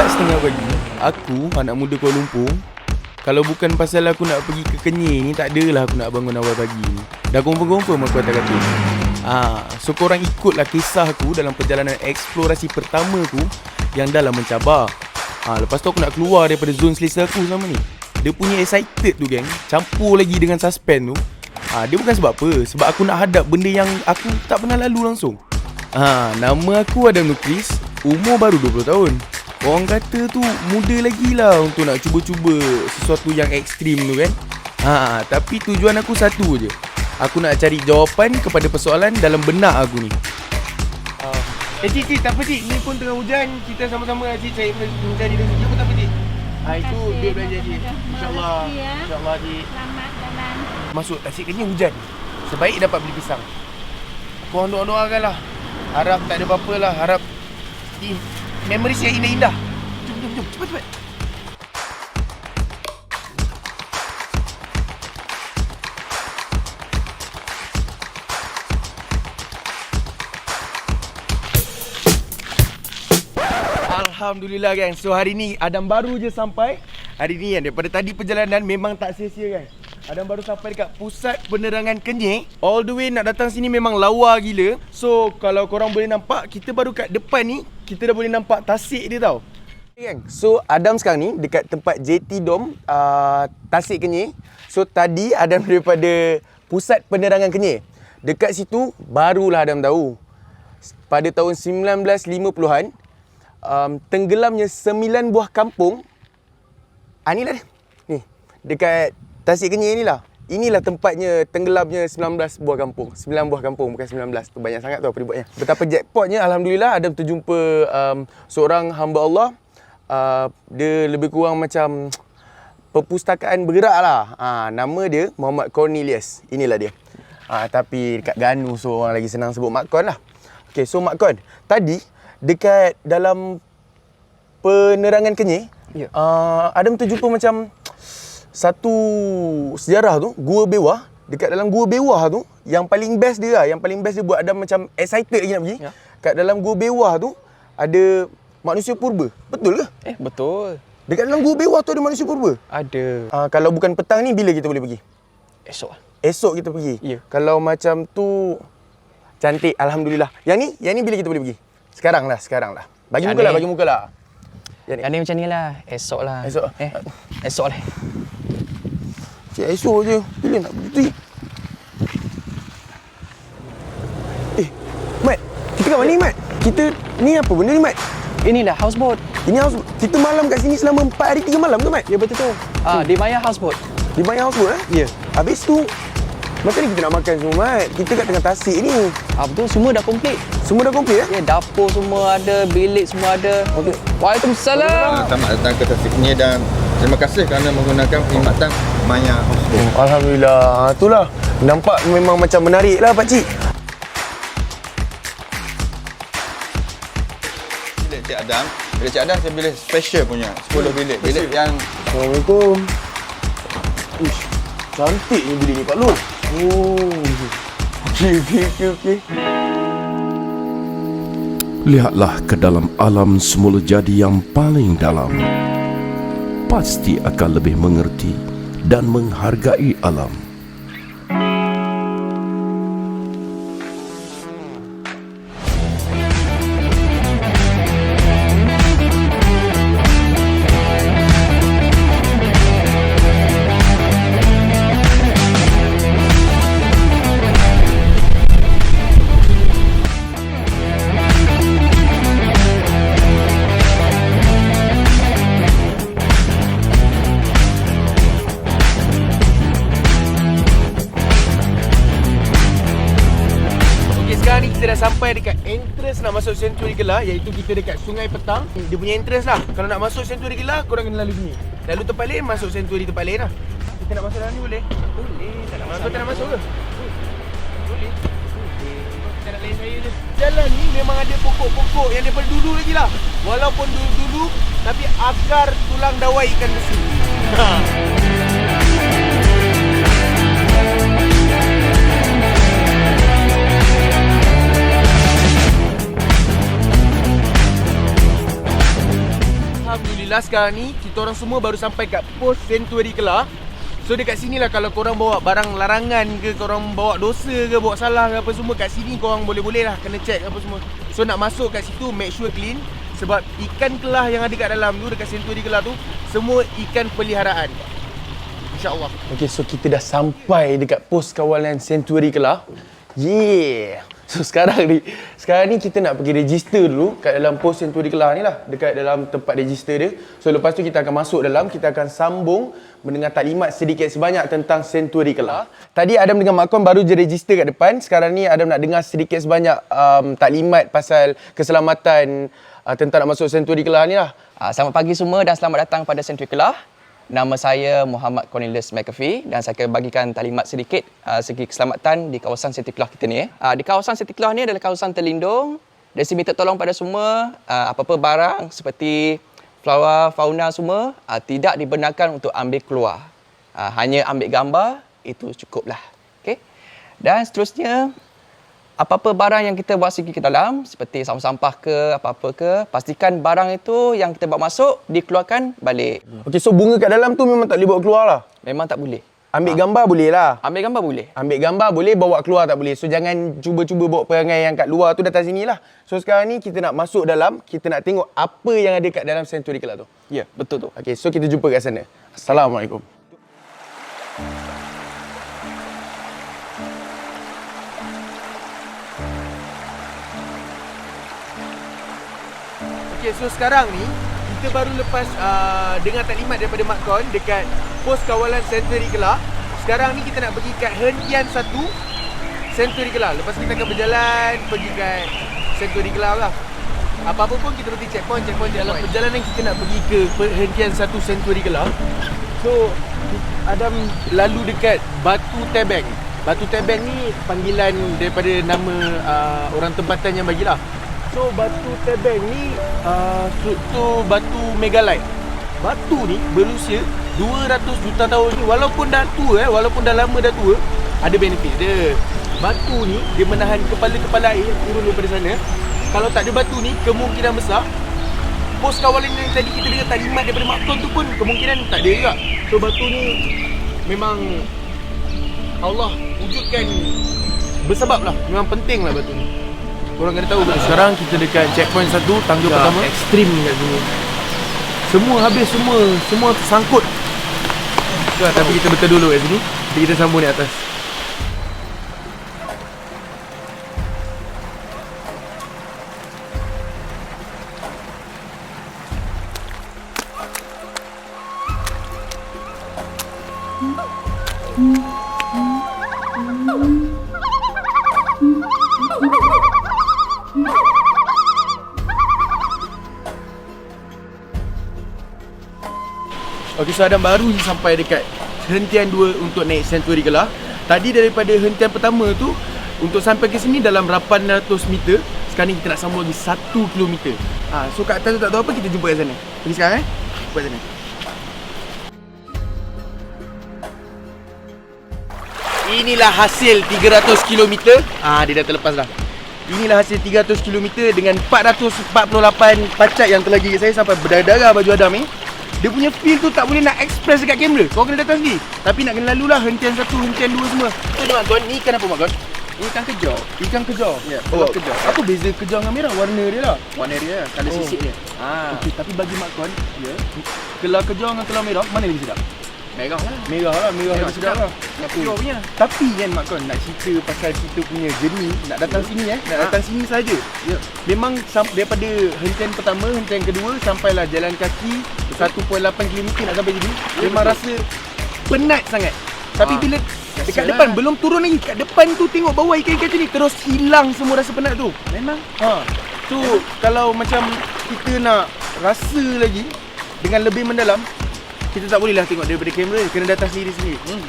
4:30 pagi, aku, anak muda Kuala Lumpur, kalau bukan pasal aku nak pergi ke Kenyir ni, tak adalah aku nak bangun awal pagi ni. Dah confirm aku atas katil. So korang ikutlah kisah aku dalam perjalanan eksplorasi pertama aku yang dah lah mencabar. Lepas tu aku nak keluar daripada zon selesa aku selama ni. Dia punya excited tu geng, campur lagi dengan suspense tu. Dia bukan sebab apa, sebab aku nak hadap benda yang aku tak pernah lalu langsung. Nama aku Adam Nukris, umur baru 20 tahun. Orang kata tu muda lagi lah untuk nak cuba-cuba sesuatu yang ekstrim tu kan. Tapi tujuan aku satu je. Aku nak cari jawapan kepada persoalan dalam benak aku ni. Cik, tak apa cik, ni pun tengah hujan. Kita sama-sama cik mencari rezeki pun tak apa cik. Itu duit belanja cik. InsyaAllah. InsyaAllah cik. Selamat jalan. Masuk tasik Kenyir hujan. Sebaik dapat beli pisang. Korang doakan lah. Harap tak ada apa-apa lah. Harap memories yang indah-indah. Jom, cepat. Alhamdulillah gang. So hari ni Adam baru je sampai. Hari ni kan, daripada tadi perjalanan memang tak sia-sia kan. Adam baru sampai dekat pusat penerangan Kenyir. All the way nak datang sini memang lawa gila. So kalau korang boleh nampak, kita baru kat depan ni, kita dah boleh nampak tasik dia tau. Gang, so Adam sekarang ni dekat tempat JT Dome Tasik Kenyir. So tadi Adam daripada pusat penerangan Kenyir. Dekat situ barulah Adam tahu, pada tahun 1950-an tenggelamnya 9 buah kampung. Ni lah dia. Ni dekat Tasik Kenyir ni lah. Inilah tempatnya tenggelamnya 19 buah kampung. 9 buah kampung, bukan 19. Tu banyak sangat tu apa dibuatnya. Betapa jackpotnya, alhamdulillah Adam terjumpa seorang hamba Allah. Dia lebih kurang macam perpustakaan bergerak lah. Nama dia Muhammad Cornelius. Inilah dia. Tapi dekat Ganu, so orang lagi senang sebut Mak Kon lah. Okay, so Mak Kon, tadi dekat dalam penerangan Kenyir, Adam terjumpa macam satu sejarah tu, Gua Bewah. Dekat dalam Gua Bewah tu, yang paling best dia lah, yang paling best dia buat Adam macam excited lagi nak pergi. Kat dalam Gua Bewah tu ada manusia purba. Betul ke? Betul. Dekat dalam Gua Bewah tu ada manusia purba? Ada. Kalau bukan petang ni, bila kita boleh pergi? Esok. Esok kita pergi? Ya. Kalau macam tu, cantik, alhamdulillah. Yang ni bila kita boleh pergi? Sekarang lah. Bagi muka lah. Yang ni macam ni lah. Esok lah. Esok? Esok lah. Cik, esok je. Bila nak pergi? Mat. Kita kat mana ni, Mat? Kita ni apa benda ni, Mat? Ini dah houseboat. Ini houseboat. Kita malam kat sini selama 4 hari 3 malam tu, Mat? Ya, betul tu. Di Maya houseboat. Di Maya houseboat, Ya. Habis tu, macam ni kita nak makan semua, Mat? Kita kat tengah Tasik ni. Betul. Semua dah komplit. Semua dah komplit, Ya, dapur semua ada, bilik semua ada. Okey. Waalaikumsalam. Selamat datang ke Tasik Kenyir dan terima kasih kerana menggunakan perkhidmatan Maya Houseboat. Alhamdulillah. Itulah. Nampak memang macam menarik lah, pakcik. Bilik Cik Adam. Bilik Cik Adam saya bilik special punya. 10 bilik. Bilik yang Assalamualaikum. Uish, cantiknya bilik ni, Pak Lu. Okey. Lihatlah ke dalam alam semula jadi yang paling dalam. Pasti akan lebih mengerti dan menghargai alam. Sekarang ni kita dah sampai dekat entrance nak masuk Century Gelar, iaitu kita dekat Sungai Petang. Dia punya entrance lah. Kalau nak masuk Century Gelar, korang kena lalu sini. Lalu tempat lain, masuk Century tempat lain lah. Kita nak masuk dalam ni boleh? Boleh, tak nak masuk. Kau tak nak masuk ke? Boleh. Kita nak lain saya je. Jalan ni memang ada pokok-pokok yang daripada dulu lagi lah. Walaupun dulu-dulu, tapi akar tulang dawai ikan besi. Alhamdulillah sekarang ni kita orang semua baru sampai kat pos Sanctuary Kelah. So dekat sini lah kalau korang bawa barang larangan ke, korang bawa dosa ke, bawa salah ke apa semua, kat sini korang boleh-boleh lah kena check apa semua. So nak masuk kat situ make sure clean. Sebab ikan kelah yang ada kat dalam tu, dekat Sanctuary Kelah tu, semua ikan peliharaan. InsyaAllah. Okay, so kita dah sampai dekat pos kawalan Sanctuary Kelah. Yeah. So sekarang ni kita nak pergi register dulu kat dalam pos Sanctuary Kelah ni lah, dekat dalam tempat register dia. So lepas tu kita akan masuk dalam, kita akan sambung mendengar taklimat sedikit sebanyak tentang Sanctuary Kelah. Tadi Adam dengan Mak Kon baru je register kat depan. Sekarang ni Adam nak dengar sedikit sebanyak taklimat pasal keselamatan tentang nak masuk Sanctuary Kelah ni lah. Selamat pagi semua dan selamat datang pada Sanctuary Kelah. Nama saya Muhammad Cornelius McAfee dan saya akan bagikan taklimat sedikit segi keselamatan di kawasan Sanctuary Kelah kita ni. Di kawasan Sanctuary Kelah ni adalah kawasan terlindung. Dari sini minta tolong pada semua, apa-apa barang seperti flora, fauna semua tidak dibenarkan untuk ambil keluar. Hanya ambil gambar, itu cukuplah. Okay? Dan seterusnya, apa-apa barang yang kita bawa pergi ke dalam, seperti sampah-sampah ke, apa-apa ke, pastikan barang itu yang kita bawa masuk, dikeluarkan balik. Okay, so bunga kat dalam tu memang tak boleh bawa keluar lah? Memang tak boleh. Ambil gambar boleh lah? Ambil gambar boleh. Ambil gambar boleh, bawa keluar tak boleh. So jangan cuba-cuba bawa perangai yang kat luar tu datang sini lah. So sekarang ni kita nak masuk dalam, kita nak tengok apa yang ada kat dalam Sanctuary Kelah tu. Ya, betul tu. Okay, so kita jumpa kat sana. Assalamualaikum. Okay, so sekarang ni kita baru lepas dengar taklimat daripada Mak Kon dekat pos kawalan Sanctuary Kelah. Sekarang ni kita nak pergi kat hentian 1 Sanctuary Kelah. Lepas kita akan berjalan pergi kat Sanctuary Kelah lah. Apa-apa pun kita pergi checkpoint. Dalam perjalanan kita nak pergi ke hentian 1 Sanctuary Kelah. So Adam lalu dekat Batu Tebeng. Batu Tebeng ni panggilan daripada nama orang tempatan yang bagilah. So Batu Tebeng ni struktur batu megalite. Batu ni berusia 200 juta tahun ni. Walaupun dah tua, walaupun dah lama dah tua, ada benefit dia. Batu ni dia menahan kepala-kepala air turun daripada sana. Kalau tak ada batu ni, kemungkinan besar pos kawalan yang tadi kita dengar taklimat daripada Mak Kon tu pun kemungkinan tak ada juga. So batu ni memang Allah wujudkan bersebab lah. Memang penting lah batu ni. Korang kena tahu. Sekarang kita dekat checkpoint 1, tangga pertama. Ekstrim kat sini. Semua habis, semua tersangkut. Tapi kita betul dulu kat sini. Jadi kita sambung di atas. Okey, so Adam baru sampai dekat hentian 2 untuk naik Sanctuary Kelah. Tadi daripada hentian pertama tu untuk sampai ke sini dalam 800 meter. Sekarang ni kita nak sambung lagi 1 kilometer. So kat atas tu tak tahu apa, kita jumpa kat sana. Pergi sekarang jumpa kat sana. Inilah hasil 300 km. Dia dah terlepas dah. Inilah hasil 300 km dengan 448 pacat yang terlagi kat saya sampai berdarah-darah baju Adam ni. Dia punya feel tu tak boleh nak express dekat kamera. Kau kena datang sendiri. Tapi nak kena lalulah hentian 1, hentian 2 semua. Tu Mak Kon, ni ikan apa Mak Kon? Ini ikan kejar. Ikan kejar? Ya, kejar. Apa beza kejar dengan merah? Warna dia lah. Warna dia, colour sisik dia. Okey, tapi bagi Mak Kon, kelar kejar dengan kelar merah, mana lebih sedap? Merah lah. Merah lebih sedap lah. Kejar punya. Tapi kan Mak Kon, nak cerita pasal kita punya journey, nak datang sini nak datang sini saja. Ya. Memang daripada hentian pertama, hentian kedua sampailah jalan kaki 1.8 km nak sampai sini. Memang rasa penat sangat. Tapi bila dekat depan belum turun lagi, kat depan tu tengok bawah ikan-ikan macam ni, terus hilang semua rasa penat tu. Memang. So kalau macam kita nak rasa lagi dengan lebih mendalam, kita tak bolehlah tengok daripada kamera, kena datang sendiri.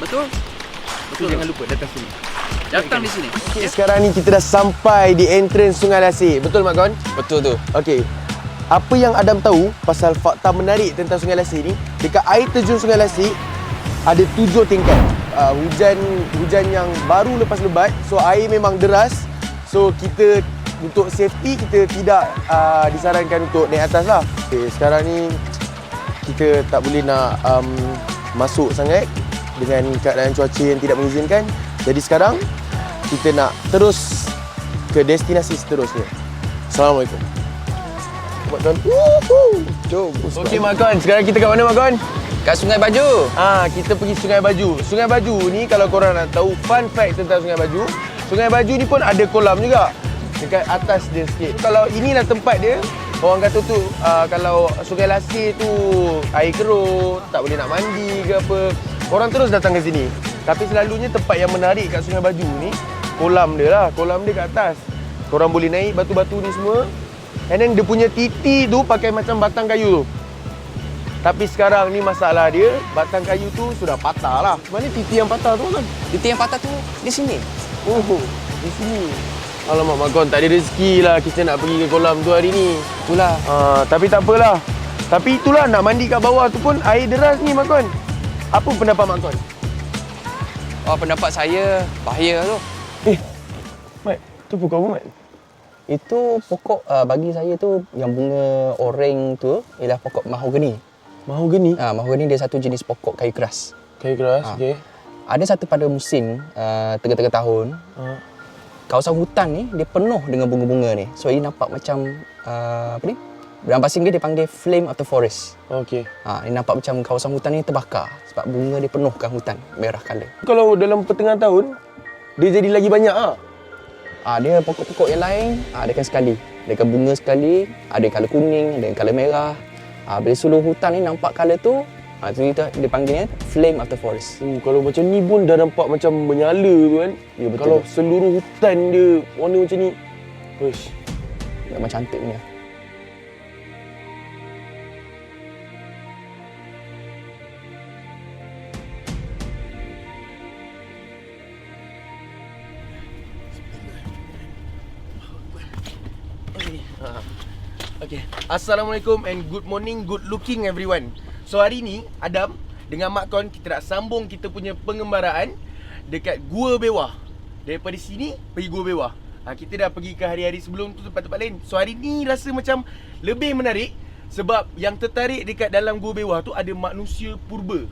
Betul. Betul. Jangan lupa datang sini. Datang di sini. Okay, sekarang ni kita dah sampai di entrance Sungai Lasih. Betul Mak Kon? Betul tu. Okey. Apa yang Adam tahu pasal fakta menarik tentang Sungai Lasih ni, dekat air terjun Sungai Lasih ada 7 tingkat. Hujan yang baru lepas lebat, so air memang deras. So kita untuk safety kita tidak disarankan untuk naik atas lah. Okay, sekarang ni kita tak boleh nak masuk sangat dengan keadaan cuaca yang tidak mengizinkan. Jadi sekarang kita nak terus ke destinasi seterusnya. Assalamualaikum. Mak Kon. Jom. Okey Mak Kon, sekarang kita kat mana Mak Kon? Kat Sungai Baju. Kita pergi Sungai Baju. Sungai Baju ni kalau korang nak tahu fun fact tentang Sungai Baju, Sungai Baju ni pun ada kolam juga dekat atas dia sikit. Kalau inilah tempat dia, orang kata tu kalau Sungai Lasir tu air kerut, tak boleh nak mandi ke apa, orang terus datang ke sini. Tapi selalunya tempat yang menarik kat Sungai Baju ni, kolam dia lah. Kolam dia kat atas. Korang boleh naik batu-batu ni semua. And then dia punya titi tu pakai macam batang kayu tu. Tapi sekarang ni masalah dia, batang kayu tu sudah patah lah. Mana titi yang patah tu kan? Titi yang patah tu di sini. Oh, di sini. Alamak Mak Kon, tak ada rezeki lah kita nak pergi ke kolam tu hari ni. Itulah. Tapi tak apalah. Tapi itulah, nak mandi kat bawah tu pun air deras ni Mak Kon. Apa pendapat Mak Kon? Pendapat saya bahaya tu. Mat, tu pokok apa Mat? Itu pokok bagi saya tu yang bunga oranye tu ialah pokok mahogany. Mahogany? Mahogany dia satu jenis pokok kayu keras. Kayu keras, okey. Ada satu pada musim tengah-tengah tahun, kawasan hutan ni dia penuh dengan bunga-bunga ni. So ini nampak macam apa ni? Dalam bahasa Inggeris dia panggil flame of the forest. Okey. Ini nampak macam kawasan hutan ni terbakar sebab bunga dia penuhkan hutan merah colour. Kalau dalam pertengahan tahun, dia jadi lagi banyak ah. Dia pokok-pokok yang lain dia akan sekali. Dia akan bunga sekali, ada colour kuning, ada colour merah. Bila seluruh hutan ni nampak colour tu, tu dia panggilnya flame of the forest. Kalau macam ni pun dah nampak macam menyala tu kan. Ya, betul. Kalau seluruh hutan dia warna macam ni, uish, Memang cantik punya. Okay. Assalamualaikum and good morning, good looking everyone. So hari ni Adam dengan Mak Kon kita nak sambung kita punya pengembaraan dekat Gua Bewah. Daripada sini pergi Gua Bewah. Kita dah pergi ke hari-hari sebelum tu tempat-tempat lain. So hari ni rasa macam lebih menarik sebab yang tertarik dekat dalam Gua Bewah tu ada manusia purba.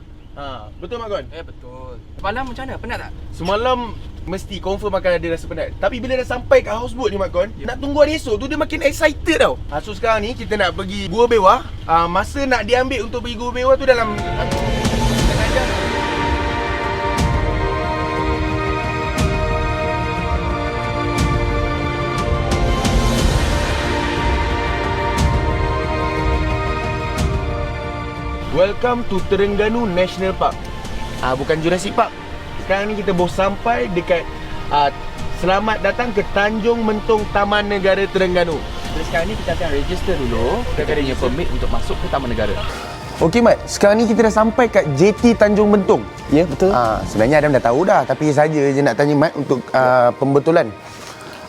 Betul Mak Kon? Betul. Semalam macam mana? Penat tak? Semalam mesti confirm akan ada rasa penat. Tapi bila dah sampai kat houseboat ni Mak Kon, nak tunggu hari esok tu dia makin excited tau. So sekarang ni kita nak pergi Gua Bewah. Masa nak diambil untuk pergi Gua Bewah tu dalam setengah jam. Welcome to Terengganu National Park. Bukan Jurassic Park. Sekarang ni kita baru sampai dekat selamat datang ke Tanjung Mentong Taman Negara Terengganu. Jadi sekarang ni kita akan register dulu. Kita akan punya permit untuk masuk ke Taman Negara. Okey Mat, sekarang ni kita dah sampai kat JT Tanjung Mentong. Ya, betul. Sebenarnya Adam dah tahu dah, tapi saja je nak tanya Mat untuk pembetulan.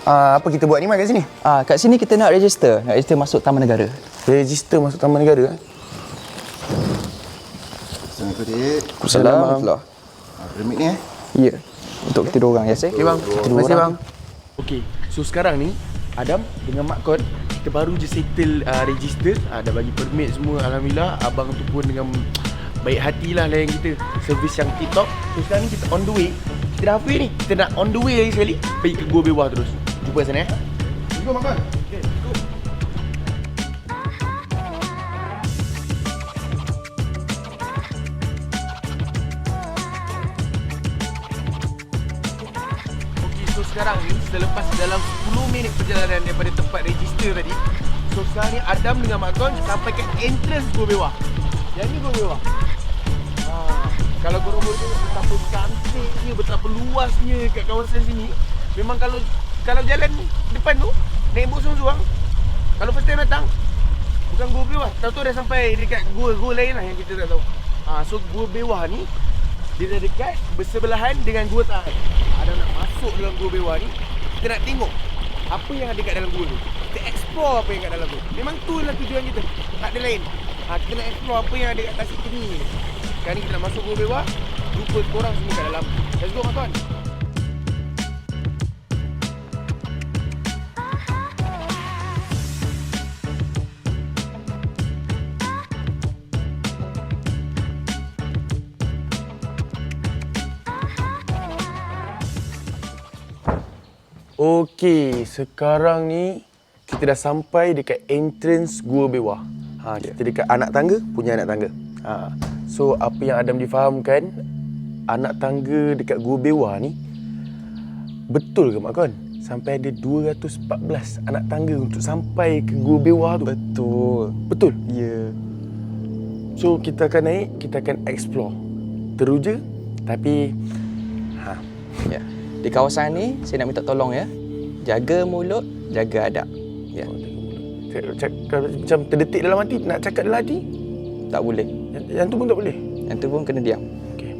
Apa kita buat ni Mat kat sini? Kat sini kita nak register masuk Taman Negara. Register masuk Taman Negara. Assalamualaikum. Assalamualaikum. Permit ni Ya. Untuk kita dua orang ya, Okey bang, terima kasih bang. Okay, so sekarang ni Adam dengan Mak Kon kita baru je settle register. Dah bagi permit semua. Alhamdulillah, abang tu pun dengan baik hatilah layan kita. Servis yang tip-top. So sekarang ni kita on the way. Kita dah halfway ni. Kita nak on the way lagi sekali pergi ke Gua Bewah terus. Jumpa sana ya. Jumpa Mak Kon. Okay, go. Sekarang ni selepas dalam 10 minit perjalanan daripada tempat register tadi, so sekarang ni Adam dengan Mak Kon sampai ke entrance Gua Bewah. Yang ni Gua Bewah. Kalau korang boleh tengok betapa cantiknya, betapa luasnya kat kawasan sini. Memang kalau jalan depan tu naik bot seorang-seorang, kalau first time datang bukan Gua Bewah, tahu-tahu dah sampai dekat gua lain lah yang kita tak tahu. So Gua Bewah ni dia dah dekat bersebelahan dengan Gua Tahan. Ada nak masuk dalam Gua Bewah ni, kita nak tengok apa yang ada kat dalam gua tu. Kita explore apa yang kat dalam tu. Memang tu lah tujuan kita. Tak ada lain. Kita nak explore apa yang ada kat atas sini ni. Sekarang ni kita nak masuk Gua Bewah, jumpa korang semua kat dalam. Let's go Mak Kon. Okey, sekarang ni kita dah sampai dekat entrance Gua Bewah. Kita dekat anak tangga punya anak tangga. So apa yang Adam difahamkan, anak tangga dekat Gua Bewah ni betul ke Mak Kon? Sampai ada 214 anak tangga untuk sampai ke Gua Bewah tu. Betul? Ya. So kita akan naik, kita akan explore. Teruja tapi Ya. Di kawasan ni saya nak minta tolong ya. Jaga mulut, jaga adab. Ya. Macam terdetik dalam hati, nak cakap dalam hati, Tak boleh. yang tu pun tak boleh. Yang tu pun kena diam. Okey.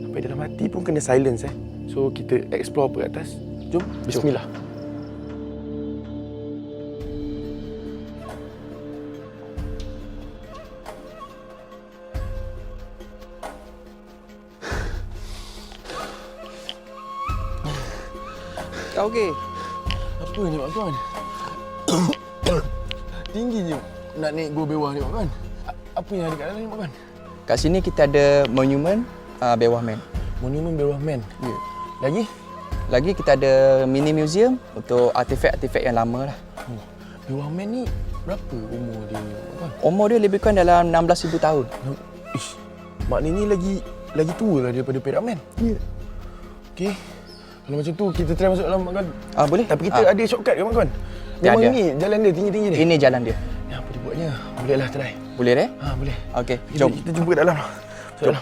Sampai dalam hati pun kena silence So kita explore ke atas. Jom, bismillah. Kau okey? Apa ni Mak Kon? Tinggi je nak naik Gua Bewah ni Mak Kon. Apa yang ada kat dalam ni Mak Kon? Kat sini kita ada monumen Bewah Man. Monumen Bewah Man. Ya. Lagi? Lagi kita ada mini museum untuk artifak-artifak yang lama lah. Bewah Man ni berapa umur dia Mak Kon? Umur dia lebih kurang dalam 16,000 tahun. Ish, maknanya lagi tua lah daripada Perak Man. Ya. Okey. Kalau macam tu kita try masuk dalam Mak Kon. Boleh? Tapi kita ada shortcut ke Mak Kon? Ya, Memang ada. ni jalan dia tinggi-tinggi dia. Ini jalan dia. Ya, apa dia buatnya? Boleh lah try. Boleh deh? Boleh. Okey, Kita, jom. kita jumpa kat dalam. Jom.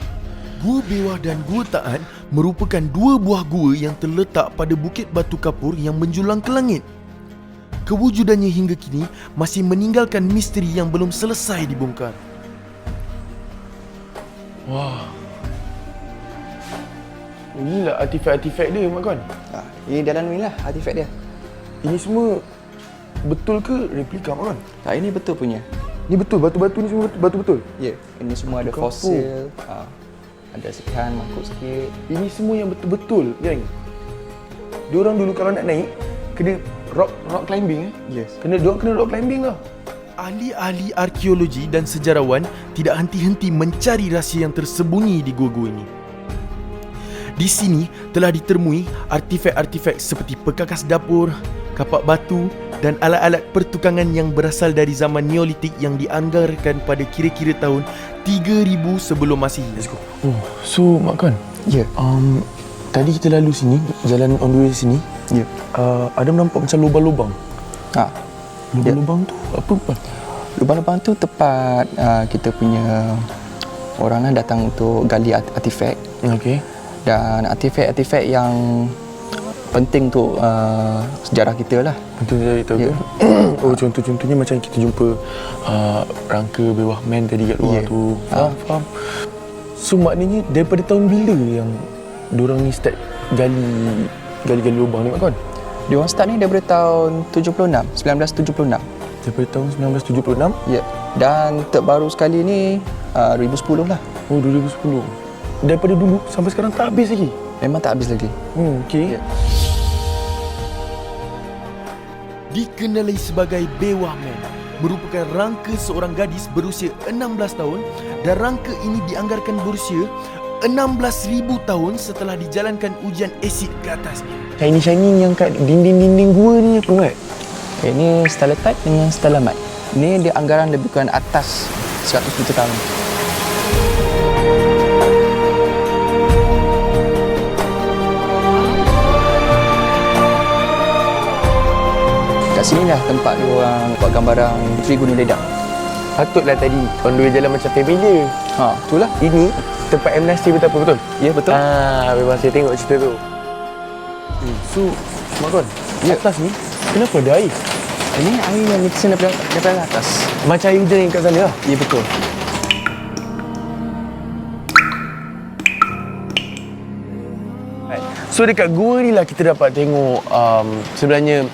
Gua Bewah dan Gua Taat merupakan dua buah gua yang terletak pada Bukit Batu Kapur yang menjulang ke langit. Kewujudannya hingga kini masih meninggalkan misteri yang belum selesai dibongkar. Wah. Inilah artifak-artifak dia Mak Kon. Ini dalam ni lah artifak dia. Ini semua betul ke replika Mak Kon? Tak, ini betul punya. Ni betul, batu-batu ni semua batu betul. Ya, ini semua ada Kapur. fosil. Ada sekian mangkuk sikit. Ini semua yang betul-betul, geng. Diorang dulu kalau nak naik kena rock climbing Yes. Diorang kena rock climbing lah. Ahli-ahli arkeologi dan sejarawan tidak henti-henti mencari rahsia yang tersembunyi di gua-gua ini. Di sini telah ditemui artifak-artifak seperti perkakas dapur, kapak batu dan alat-alat pertukangan yang berasal dari zaman Neolitik yang dianggarkan pada kira-kira tahun 3000 sebelum Masihi. Let's go. Oh, so Mak Kon. Ya. Tadi kita lalu sini, jalan on the way sini. Ya. Ada nampak macam lubang-lubang. Lubang-lubang tu apa? Lubang-lubang tu tempat kita punya orang datang untuk gali artifak. Okey. Dan artifak-artifak yang penting untuk sejarah kita lah. Betul saya tahu. Ya. Oh, contohnya macam kita jumpa rangka Bewah Man tadi kat luar Ya. tu. Faham. So maknanya daripada tahun bila yang diorang ni start gali lubang ni Mak Kon? Dia orang start ni daripada tahun 1976. Daripada tahun 1976? Ya. Dan terbaru sekali ni 2010 lah. Oh, 2010. Daripada dulu sampai sekarang tak habis lagi? Memang tak habis lagi. Okey. Ya. Dikenali sebagai Bewah Man, merupakan rangka seorang gadis berusia 16 tahun dan rangka ini dianggarkan berusia 16,000 tahun setelah dijalankan ujian asid ke atasnya. Shining yang kat dinding-dinding gua ni apa Mat? Ini stalactite dengan stalagmite. Ini dia anggaran lebih kurang atas 100 juta tahun. Kat sini lah tempat dia orang buat gambaran Puteri Gunung Ledang. Patutlah tadi on the way jalan macam familiar. Itulah. Ini tempat amnesty betul? Ya, betul. Memang saya tengok cerita tu. So, Mak Kon, atas ni kenapa ada air? Ini air yang netizen daripada atas. Macam air hujan yang kat sana lah. Ya, betul. So dekat gua ni lah kita dapat tengok sebenarnya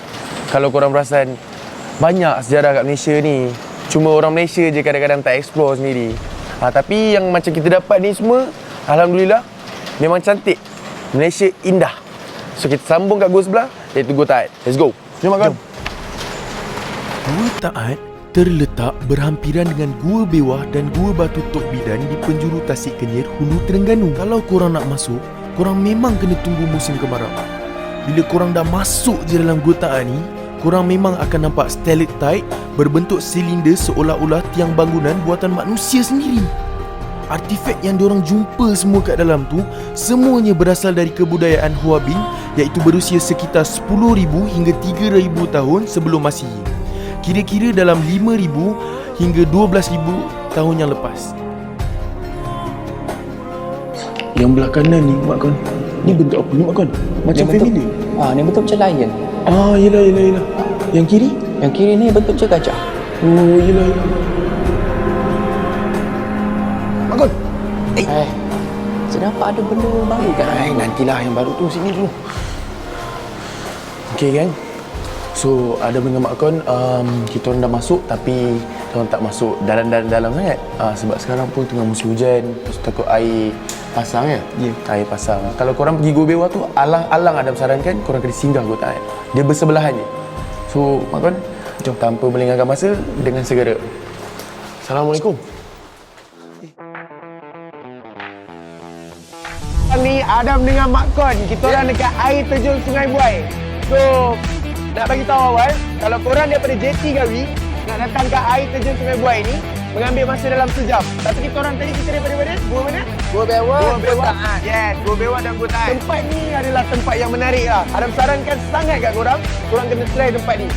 kalau korang perasan banyak sejarah kat Malaysia ni. Cuma orang Malaysia je kadang-kadang tak explore sendiri. Tapi yang macam kita dapat ni semua alhamdulillah memang cantik. Malaysia indah. So kita sambung kat gua sebelah iaitu Gua Taat. Let's go. Jom Mak Kon. Gua Taat terletak berhampiran dengan Gua Bewah dan Gua Batu Tok Bidan di penjuru Tasik Kenyir, Hulu Terengganu. Kalau korang nak masuk, korang memang kena tunggu musim kemarau. bila korang dah masuk je dalam gotaan ni, korang memang akan nampak stalactite berbentuk silinder seolah-olah tiang bangunan buatan manusia sendiri. Artifak yang diorang jumpa semua kat dalam tu semuanya berasal dari kebudayaan Hua Bin, iaitu berusia sekitar 10,000 hingga 3,000 tahun sebelum Masihi. Kira-kira dalam 5,000 hingga 12,000 tahun yang lepas. Yang belah kanan ni, Mak Kon. Ni bentuk apa ni, Mak Kon? Macam family. Ni bentuk macam lion. Yelah. Yang kiri? Yang kiri ni bentuk macam gajah. Oh, yelah. Mak Kon. Saya nampak ada benda baru kat dalam. Nantilah yang baru tu, sini dulu. Okay, gang. So, ada dengan Mak Kon, kita orang dah masuk tapi kita orang tak masuk dalam sangat. Sebab sekarang pun tengah musim hujan, lepas tu takut air pasang ya? Ya, air pasang. Kalau korang pergi Gua Bewa tu, alang-alang Adam sarankan korang kena singgah gotaan. Dia bersebelahan je. So, Mak Kon, jom tanpa melengahkan masa, dengan segera. Assalamualaikum. Ni Adam dengan Mak Kon, kita orang dekat air terjun Sungai Buai. So, nak bagi tahu awal, kalau korang daripada JT Gawi nak datang ke air terjun Sungai Buai ni, mengambil masa dalam sejam. Tapi kita orang tadi kita daripada mana? Gua mana? Gua Bewa. Yes, Gua Bewa dan Gua Tahan. Tempat ni adalah tempat yang menarik lah. Adam sarankan sangat kat korang kena try tempat ni.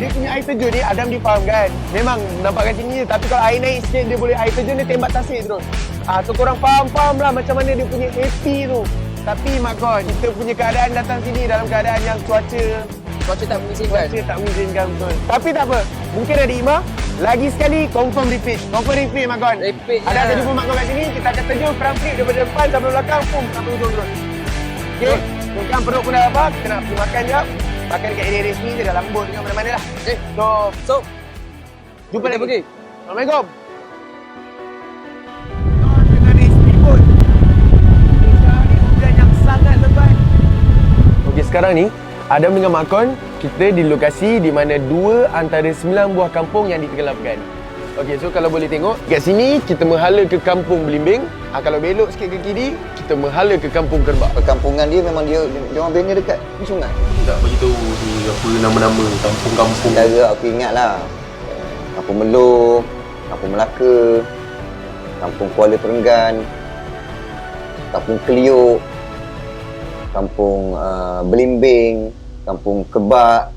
Dia punya air terjun ni, Adam difahamkan, memang nampak kat sini je. Tapi kalau air naik sikit, dia boleh air terjun dia tembak tasik terus. So korang faham lah macam mana dia punya happy tu. Tapi Mak Kon, kita punya keadaan datang sini dalam keadaan yang cuaca tak mengizinkan betul. Tapi tak apa, mungkin ada Ima. Lagi sekali, confirm repeat Mak Kon. Ada jumpa Mak Kon kat sini, kita akan terjun front flip daripada depan sampai belakang, sampai ujung terus. Okay, mungkin perut pun dah apa, kita nak pergi makan jap. Makan dekat area sini je, dah lambut dengan mana-mana lah. So jumpa lagi. Pergi. Assalamualaikum. Okey, sekarang ni Adam dengan Mak Kon, kita di lokasi di mana 2 antara 9 buah kampung yang ditenggelamkan. Okey, so kalau boleh tengok, kat sini kita menghala ke Kampung Belimbing. Kalau belok sikit ke kiri, kita menghala ke Kampung Kerbak. Perkampungan dia memang dia orang bina dekat sungai. Tak bagi tahu apa nama-nama kampung-kampung. Antara aku ingat lah, Kampung Melo, Kampung Melaka, Kampung Kuala Perenggan, Kampung Keliuk, Kampung Belimbing, Kampung Kebak,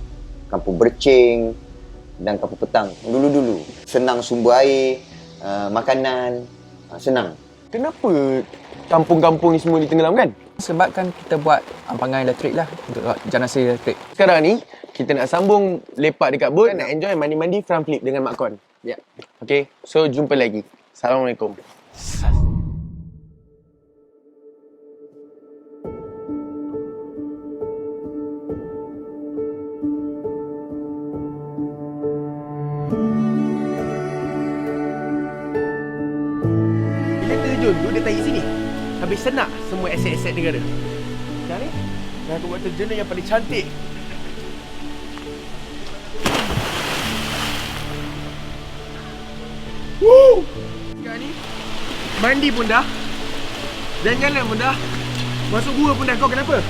Kampung Bercing dan Kampung Petang. Dulu-dulu senang sumber air, makanan, senang. Kenapa kampung-kampung ni semua ditenggelamkan? Sebabkan kita buat ampangan elektrik lah untuk janasi elektrik. Sekarang ni kita nak sambung lepak dekat bot, nak enjoy mandi-mandi front flip dengan Mak Kon. Ya. Okay, so jumpa lagi. Assalamualaikum. Bila terjun tu, dia tarik sini. Habis senak semua aset-aset negara. Sekarang ni, dah aku buat terjun yang paling cantik. Woo! Sekarang ni, mandi pun dah. Jalan-jalan pun dah. Masuk gua pun dah. Kau kenapa?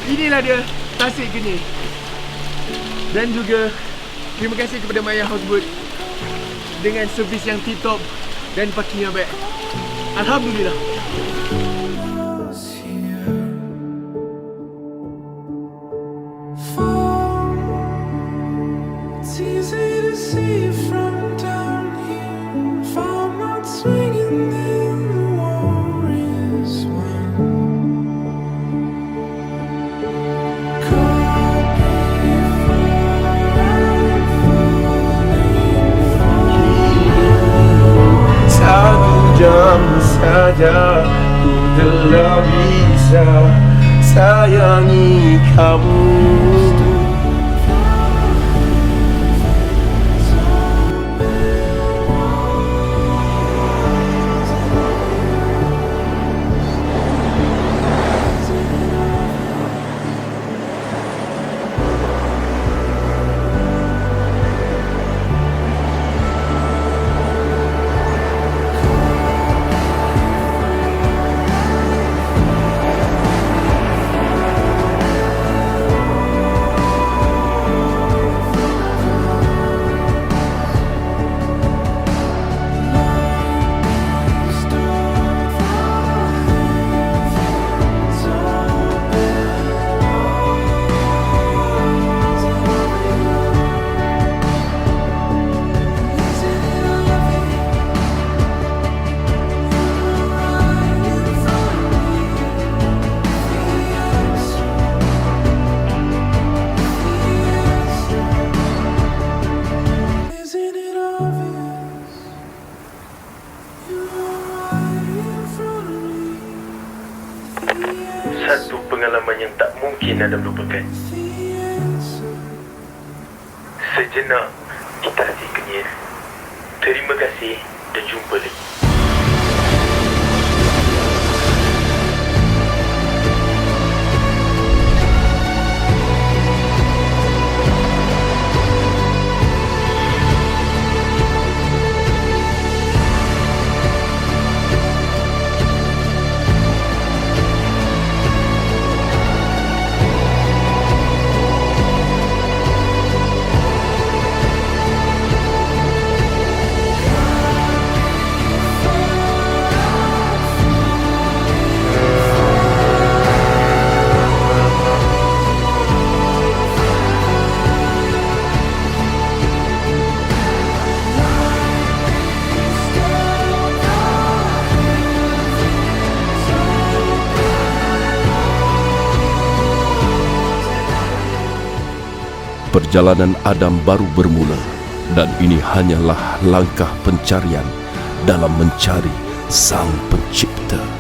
Inilah dia Tasik Kenyir. Dan juga terima kasih kepada Maya Houseboat dengan servis yang tip-top dan parking yang baik. Alhamdulillah. It's easy to see from down here. If I'm not swinging, then the war is won. Caught before Satu jam saja ku telah bisa sayangi kamu. mungkin anda melupakan. Sejenak di tasik kenyir. Terima kasih dan jumpa lagi. Perjalanan Adam baru bermula dan ini hanyalah langkah pencarian dalam mencari Sang Pencipta.